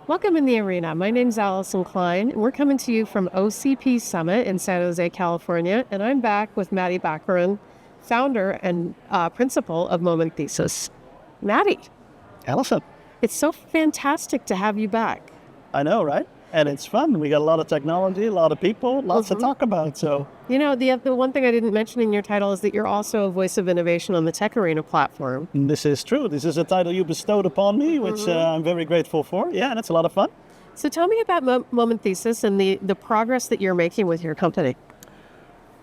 Welcome in the arena. My name's Allyson Klein, and we're coming to you from OCP Summit in San Jose, California, and I'm back with Matty Bakkeren, founder and principal of Momenthesis. Matty, Allyson. it's so fantastic to have you back. I know, right? And it's fun. We got a lot of technology, a lot of people, lots to talk about. So, You know, the one thing I didn't mention in your title is that you're also a voice of innovation on the Tech Arena platform. this is true. This is a title you bestowed upon me, which I'm very grateful for. Yeah, and it's a lot of fun. So tell me about Momenthesis and the progress that you're making with your company.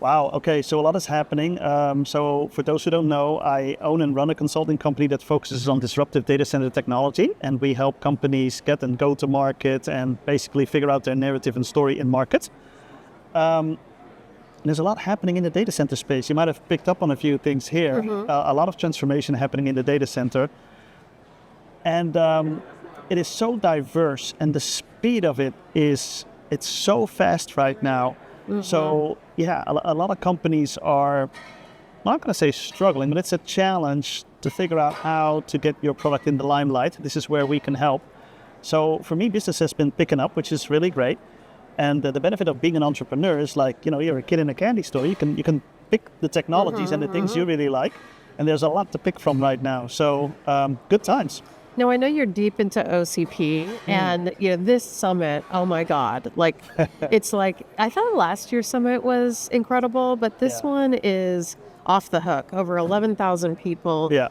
Wow. Okay. So a lot is happening. So for those who don't know, I own and run a consulting company that focuses on disruptive data center technology. And we help companies get and go to market and basically figure out their narrative and story in market. There's a lot happening in the data center space. You might have picked up on a few things here. A lot of transformation happening in the data center. And it is so diverse, and the speed of it's so fast right now. So yeah, a lot of companies are, I'm not going to say struggling, but it's a challenge to figure out how to get your product in the limelight. This is where we can help. So for me, business has been picking up, which is really great. And the benefit of being an entrepreneur is like, you're a kid in a candy store. You can pick the technologies and the things you really like. And there's a lot to pick from right now. So good times. Now, I know you're deep into OCP, and this summit, oh my God, like, it's like, I thought last year's summit was incredible, but this one is off the hook. Over 11,000 people. Yeah.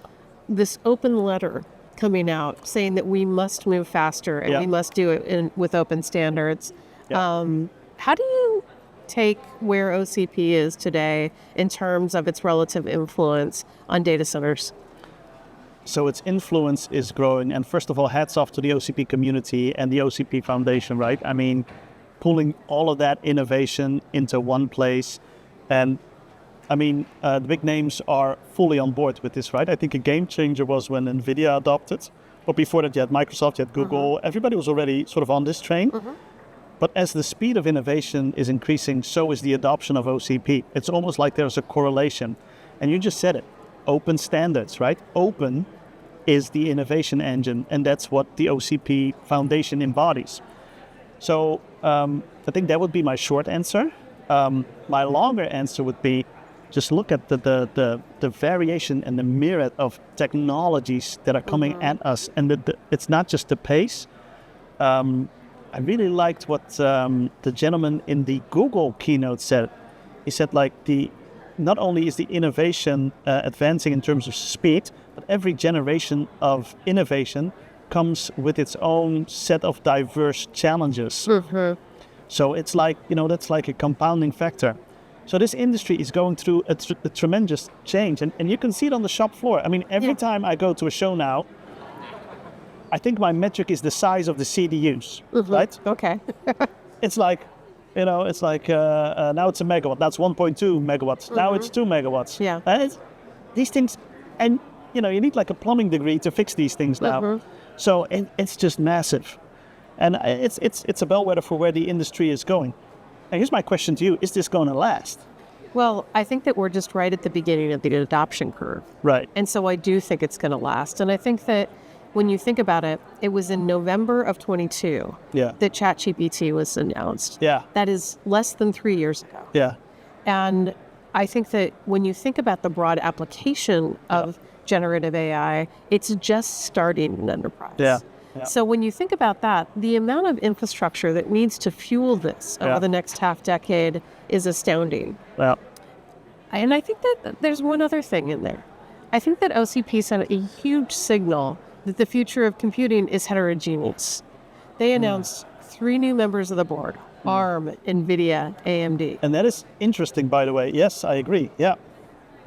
This open letter coming out saying that we must move faster and we must do it with open standards. Yeah. How do you take where OCP is today in terms of its relative influence on data centers? So its influence is growing. And first of all, hats off to the OCP community and the OCP Foundation, right? I mean, pulling all of that innovation into one place. And I mean, the big names are fully on board with this, right? I think a game changer was when NVIDIA adopted. But before that, you had Microsoft, you had Google. Everybody was already sort of on this train. But as the speed of innovation is increasing, so is the adoption of OCP. It's almost like there's a correlation. And you just said it. Open standards, right? Open is the innovation engine, and that's what the OCP Foundation embodies. So I think that would be my short answer. My longer answer would be just look at the variation and the myriad of technologies that are coming at us, and it's not just the pace. I really liked what the gentleman in the Google keynote said. He said, not only is the innovation advancing in terms of speed, but every generation of innovation comes with its own set of diverse challenges. So it's like, that's like a compounding factor. So this industry is going through a tremendous change, and you can see it on the shop floor. I mean, every time I go to a show now, I think my metric is the size of the CDUs, right? Okay. It's like, now it's a megawatt. That's 1.2 megawatts. Now it's 2 megawatts. Yeah. And these things, and you need like a plumbing degree to fix these things now. So it's just massive, and it's a bellwether for where the industry is going. And here's my question to you: is this going to last? Well, I think that we're just right at the beginning of the adoption curve. Right. And so I do think it's going to last. And I think that when you think about it, it was in November of 22 that ChatGPT was announced. Yeah. That is less than 3 years ago. Yeah. And I think that when you think about the broad application of generative AI, it's just starting in enterprise. Yeah. So when you think about that, the amount of infrastructure that needs to fuel this over the next half decade is astounding. Yeah. And I think that there's one other thing in there. I think that OCP sent a huge signal that the future of computing is heterogeneous. They announced 3 new members of the board, ARM, NVIDIA, AMD. And that is interesting, by the way. Yes, I agree. Yeah.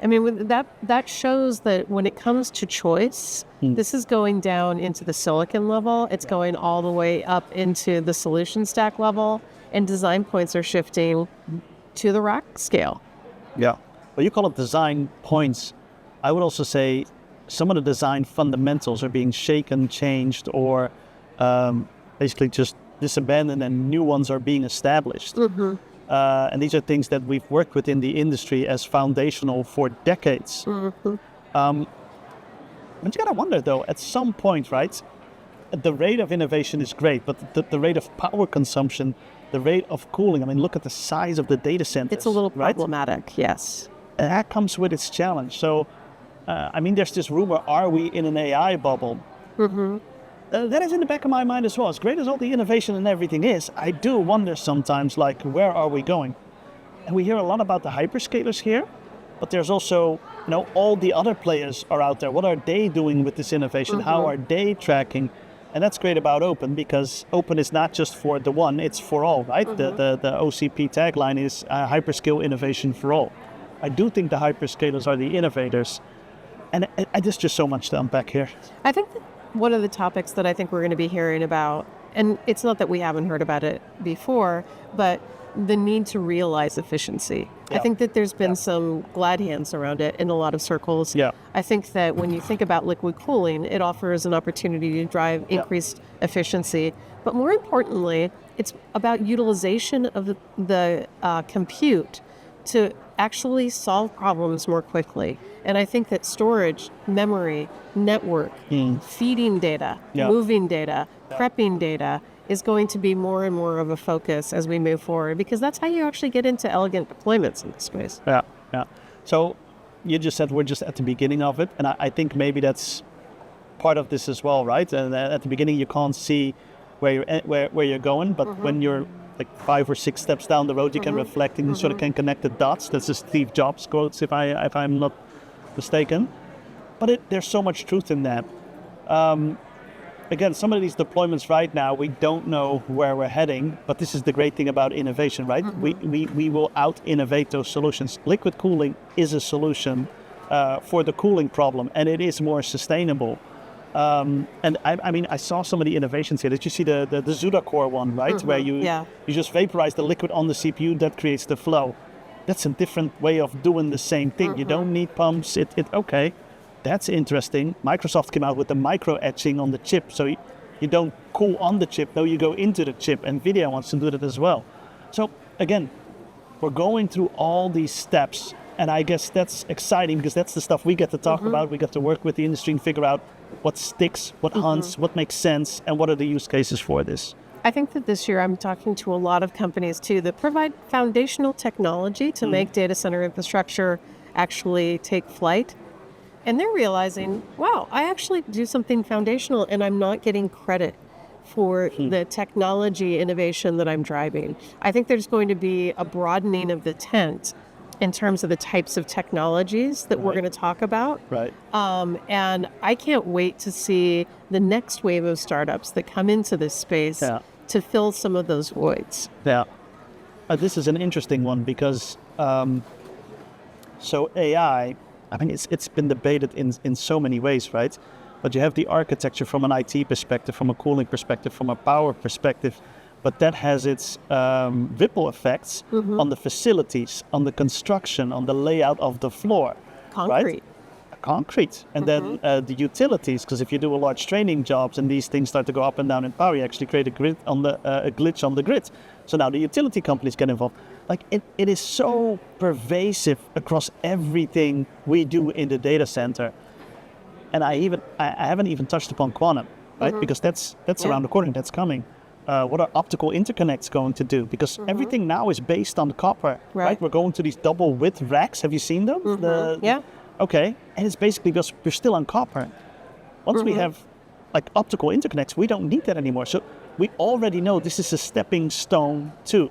I mean, that shows that when it comes to choice, this is going down into the silicon level. It's going all the way up into the solution stack level, and design points are shifting to the rack scale. Yeah. Well, you call it design points. I would also say some of the design fundamentals are being shaken, changed, or basically just disabandoned, and new ones are being established. And these are things that we've worked with in the industry as foundational for decades. But you gotta wonder, though, at some point, right? the rate of innovation is great, but the rate of power consumption, the rate of cooling, I mean, look at the size of the data centers. It's a little right? problematic, yes. And that comes with its challenge. So, I mean, there's this rumor, are we in an AI bubble? That is in the back of my mind as well. As great as all the innovation and everything is, I do wonder sometimes, like, where are we going? And we hear a lot about the hyperscalers here, but there's also, all the other players are out there. What are they doing with this innovation? How are they tracking? And that's great about open, because open is not just for the one, it's for all, right? The OCP tagline is hyperscale innovation for all. I do think the hyperscalers are the innovators. And there's just so much to unpack here. I think that one of the topics that I think we're going to be hearing about, and it's not that we haven't heard about it before, but the need to realize efficiency. I think that there's been some glad hands around it in a lot of circles. I think that when you think about liquid cooling, it offers an opportunity to drive increased efficiency. But more importantly, it's about utilization of the compute to actually solve problems more quickly. And I think that storage, memory, network, feeding data, moving data, prepping data is going to be more and more of a focus as we move forward, because that's how you actually get into elegant deployments in this space. So you just said we're just at the beginning of it, and I think maybe that's part of this as well, right? And at the beginning you can't see where you're going, but when you're like 5 or 6 steps down the road, you can reflect and you sort of can connect the dots. That's a Steve Jobs quote, if I'm not mistaken. But there's so much truth in that. Again, some of these deployments right now, we don't know where we're heading, but this is the great thing about innovation, right? We will out-innovate those solutions. Liquid cooling is a solution for the cooling problem, and it is more sustainable. And I mean, I saw some of the innovations here. Did you see the Zuda Core one, right? Where you just vaporize the liquid on the CPU, that creates the flow. That's a different way of doing the same thing. You don't need pumps. Okay, that's interesting. Microsoft came out with the micro etching on the chip, so you don't cool on the chip. No, you go into the chip. NVIDIA wants to do that as well. So again, we're going through all these steps, and I guess that's exciting because that's the stuff we get to talk about. We get to work with the industry and figure out what sticks, what hunts, what makes sense, and what are the use cases for this. I think that this year I'm talking to a lot of companies too that provide foundational technology to make data center infrastructure actually take flight. And they're realizing, wow, I actually do something foundational and I'm not getting credit for the technology innovation that I'm driving. I think there's going to be a broadening of the tent in terms of the types of technologies that we're going to talk about. And I can't wait to see the next wave of startups that come into this space to fill some of those voids. This is an interesting one because so AI, I mean, it's been debated in so many ways, right? But you have the architecture from an IT perspective, from a cooling perspective, from a power perspective, but that has its ripple effects on the facilities, on the construction, on the layout of the floor. Concrete. And then the utilities, because if you do a large training jobs and these things start to go up and down in power, you actually create a glitch on the grid. So now the utility companies get involved. Like it is so pervasive across everything we do in the data center. And I haven't even touched upon quantum, right? Because that's around the corner, that's coming. What are optical interconnects going to do? Because everything now is based on copper, right? We're going to these double width racks. Have you seen them? Okay, and it's basically because we're still on copper. Once we have like optical interconnects, we don't need that anymore. So we already know this is a stepping stone too.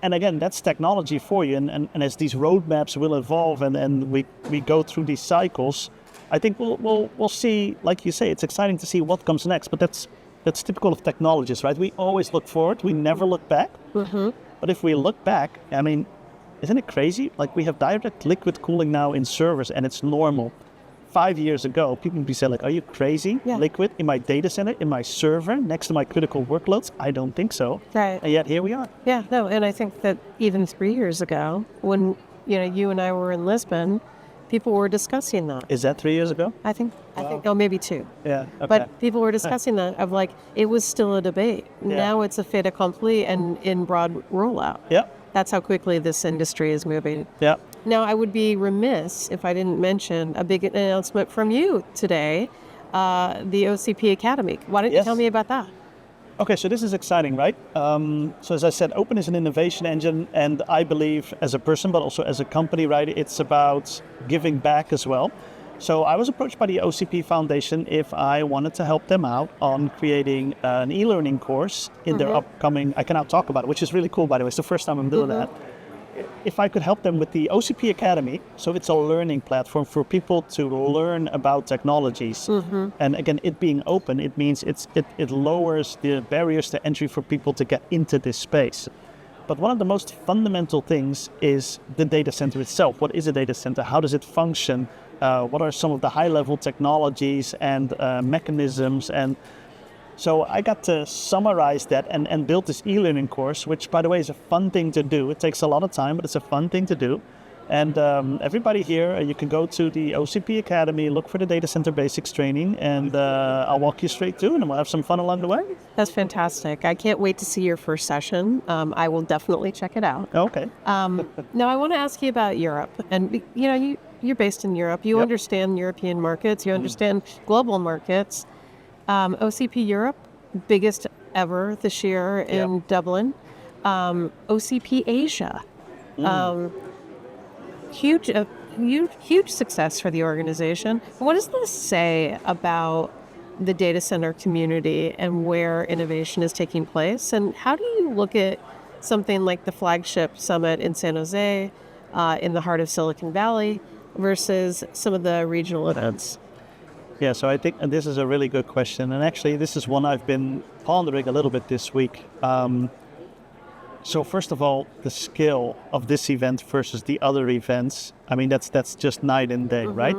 And again, that's technology for you. And as these roadmaps will evolve and we go through these cycles, I think we'll see, like you say, it's exciting to see what comes next. But that's typical of technologies, right? We always look forward. We never look back. But if we look back, I mean, isn't it crazy? Like we have direct liquid cooling now in servers and it's normal. 5 years ago, people would be saying like, are you crazy? Liquid in my data center, in my server, next to my critical workloads? I don't think so. And yet here we are. And I think that even 3 years ago, when you and I were in Lisbon, people were discussing that. Is that 3 years ago? I think maybe 2. Okay. But people were discussing that of like, it was still a debate. Now it's a fait accompli and in broad rollout. That's how quickly this industry is moving. Now, I would be remiss if I didn't mention a big announcement from you today the OCP Academy. Why don't you tell me about that? Okay, so this is exciting, right? So as I said, open is an innovation engine, and I believe as a person, but also as a company, right, it's about giving back as well. So I was approached by the OCP Foundation if I wanted to help them out on creating an e-learning course in their upcoming, I can now talk about it, which is really cool, by the way. It's the first time I'm doing that. If I could help them with the OCP Academy, so it's a learning platform for people to learn about technologies. And again, it being open, it means it lowers the barriers to entry for people to get into this space. But one of the most fundamental things is the data center itself. What is a data center? How does it function? What are some of the high-level technologies and mechanisms? And so I got to summarize that and build this e-learning course, which, by the way, is a fun thing to do. It takes a lot of time, but it's a fun thing to do. And everybody here, you can go to the OCP Academy, look for the data center basics training, and I'll walk you straight through, and we'll have some fun along the way. That's fantastic. I can't wait to see your first session. I will definitely check it out. Okay. Now, I want to ask you about Europe. And, you're based in Europe. You understand European markets. You understand global markets. OCP Europe, biggest ever this year in Dublin. OCP Asia, huge success for the organization. What does this say about the data center community and where innovation is taking place? And how do you look at something like the flagship summit in San Jose, in the heart of Silicon Valley, versus some of the regional events? Yeah, so I think this is a really good question. And actually, this is one I've been pondering a little bit this week. So first of all, the scale of this event versus the other events, I mean, that's just night and day, right?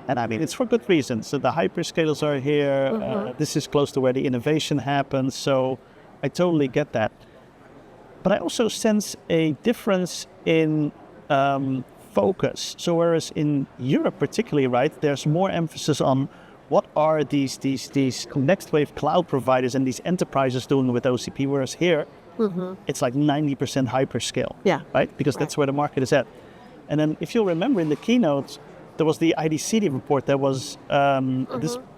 And I mean, it's for good reasons. So the hyperscalers are here. This is close to where the innovation happens. So I totally get that. But I also sense a difference in focus. So whereas in Europe particularly, right, there's more emphasis on what are these next wave cloud providers and these enterprises doing with OCP, whereas here, it's like 90% hyperscale, right? Because that's where the market is at. And then if you'll remember in the keynote, there was the IDC report that was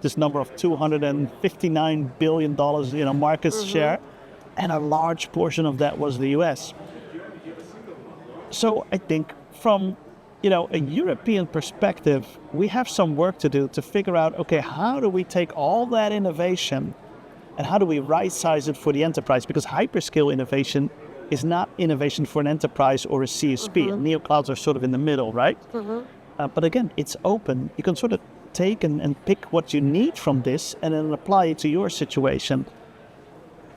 this number of $259 billion, market share, and a large portion of that was the US. So I think from a European perspective, we have some work to do to figure out, okay, how do we take all that innovation and how do we right-size it for the enterprise? Because hyperscale innovation is not innovation for an enterprise or a CSP. And neoclouds are sort of in the middle, right? But again, it's open. You can sort of take and pick what you need from this and then apply it to your situation.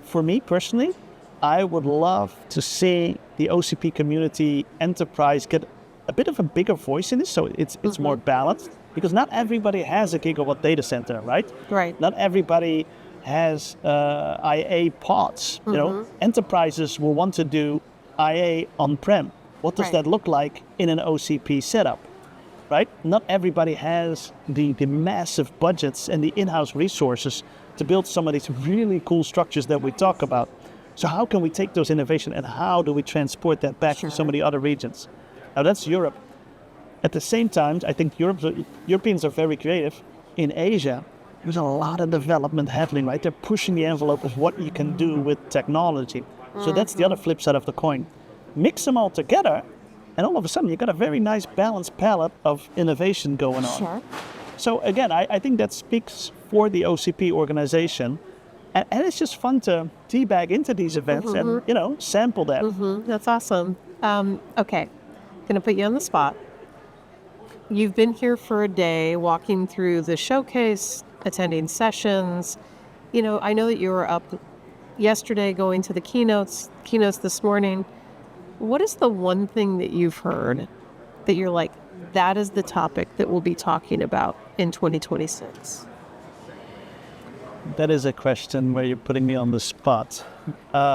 For me personally, I would love to see the OCP community enterprise get a bit of a bigger voice in this, so it's more balanced, because not everybody has a gigawatt data center, right? Right. Not everybody has IA pods. Enterprises will want to do IA on-prem. What does that look like in an OCP setup, right? Not everybody has the massive budgets and the in-house resources to build some of these really cool structures that we talk about. So how can we take those innovation and how do we transport that back to some of the other regions? Now that's Europe. At the same time, I think Europeans are very creative. In Asia, there's a lot of development happening, right? They're pushing the envelope of what you can do with technology. So that's the other flip side of the coin. Mix them all together, and all of a sudden, you've got a very nice balanced palette of innovation going on. Sure. So again, I think that speaks for the OCP organization. And it's just fun to teabag into these events and, sample that. That's awesome. Okay. Going to put you on the spot. You've been here for a day, walking through the showcase, attending sessions. I know that you were up yesterday going to the keynotes this morning. What is the one thing that you've heard that you're like, that is the topic that we'll be talking about in 2026? That is a question where you're putting me on the spot. That's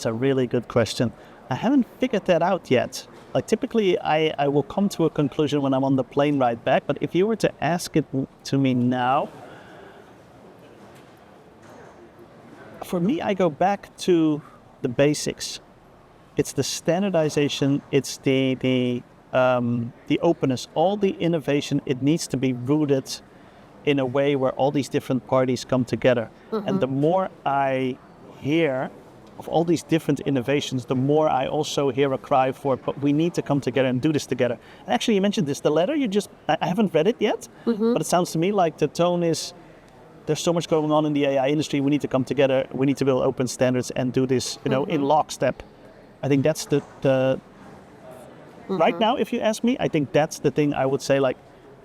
a really good question. I haven't figured that out yet. Like typically I will come to a conclusion when I'm on the plane ride back, but if you were to ask it to me now, for me, I go back to the basics. It's the standardization, it's the the openness, all the innovation, it needs to be rooted in a way where all these different parties come together. And the more I hear of all these different innovations, the more I also hear a cry for, but we need to come together and do this together. And actually, you mentioned this, the letter, I haven't read it yet, but it sounds to me like the tone is, there's so much going on in the AI industry, we need to come together, we need to build open standards and do this, in lockstep. I think that's the right now, if you ask me, I think that's the thing I would say, like,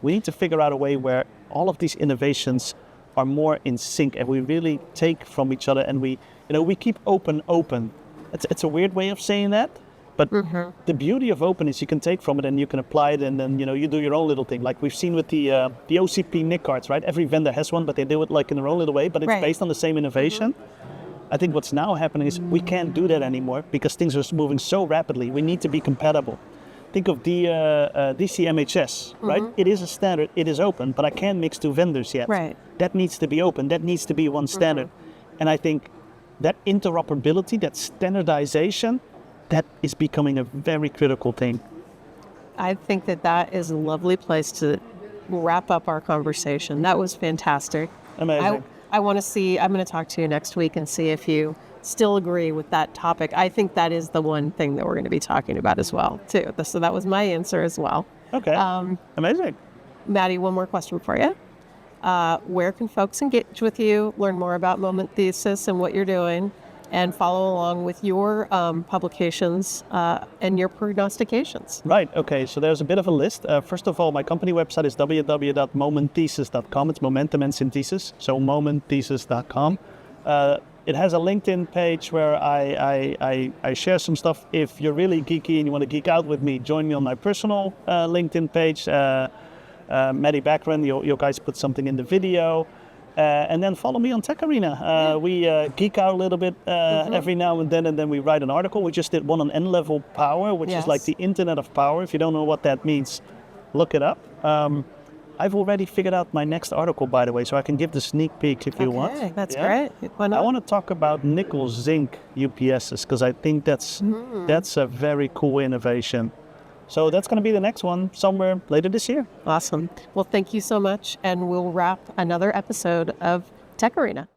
we need to figure out a way where all of these innovations are more in sync and we really take from each other and we keep open. It's a weird way of saying that, but the beauty of open is you can take from it and you can apply it and then, you do your own little thing. Like we've seen with the OCP NIC cards, right? Every vendor has one, but they do it like in their own little way, but it's based on the same innovation. I think what's now happening is we can't do that anymore because things are moving so rapidly. We need to be compatible. Think of the DCMHS, right? It is a standard, it is open, but I can't mix two vendors yet. Right. That needs to be open, that needs to be one standard. And I think that interoperability, that standardization, that is becoming a very critical thing. I think that is a lovely place to wrap up our conversation. That was fantastic. Amazing. I'm going to talk to you next week and see if you still agree with that topic. I think that is the one thing that we're going to be talking about as well, too. So that was my answer as well. Okay. Amazing. Matty, one more question for you. Where can folks engage with you, learn more about Momenthesis and what you're doing, and follow along with your publications and your prognostications? Right. Okay. So there's a bit of a list. First of all, my company website is www.momenthesis.com. It's momentum and synthesis. So momenthesis.com. It has a LinkedIn page where I share some stuff. If you're really geeky and you want to geek out with me, join me on my personal LinkedIn page. Matty Bakkeren, you guys put something in the video. And then follow me on Tech Arena. We geek out a little bit every now and then we write an article. We just did one on N-level power, which is like the Internet of Power. If you don't know what that means, look it up. I've already figured out my next article, by the way, so I can give the sneak peek if you want. Okay, that's great. Why not? I want to talk about nickel zinc UPSs because I think that's a very cool innovation. So that's going to be the next one somewhere later this year. Awesome. Well, thank you so much, and we'll wrap another episode of Tech Arena.